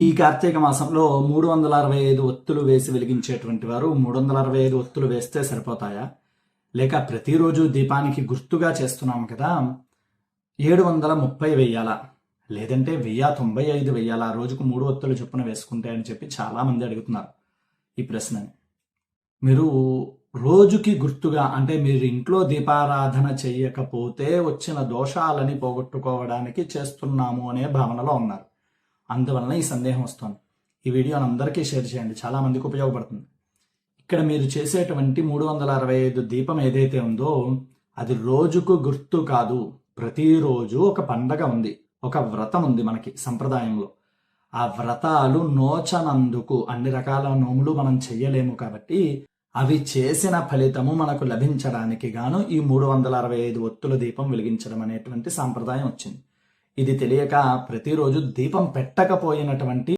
ఈ కార్తీక మాసంలో 365 ఒత్తులు వేసి వెలిగించేటువంటి వారు 365 ఒత్తులు వేస్తే సరిపోతాయా? లేక ప్రతిరోజు దీపానికి గుర్తుగా చేస్తున్నాము కదా, 730 వెయ్యాలా? లేదంటే 1095 వెయ్యాలా? రోజుకు 3 ఒత్తులు చొప్పున వేసుకుంటే అని చెప్పి చాలామంది అడుగుతున్నారు ఈ ప్రశ్నని. మీరు రోజుకి గుర్తుగా, అంటే మీరు ఇంట్లో దీపారాధన చెయ్యకపోతే వచ్చిన దోషాలని పోగొట్టుకోవడానికి చేస్తున్నాము అనే భావనలో ఉన్నారు. అందువలన ఈ సందేహం వస్తుంది. ఈ వీడియోని అందరికీ షేర్ చేయండి, చాలా మందికి ఉపయోగపడుతుంది. ఇక్కడ మీరు చేసేటువంటి 365 దీపం ఏదైతే ఉందో అది రోజుకు గుర్తు కాదు. ప్రతిరోజు ఒక పండగ ఉంది, ఒక వ్రతం ఉంది మనకి సంప్రదాయంలో. ఆ వ్రతాలు నోచనందుకు, అన్ని రకాల నోములు మనం చెయ్యలేము కాబట్టి అవి చేసిన ఫలితము మనకు లభించడానికి గాను ఈ 365 ఒత్తుల దీపం వెలిగించడం అనేటువంటి సాంప్రదాయం వచ్చింది. ఇది తెలియక ప్రతిరోజు దీపం పెట్టకపోయినటువంటి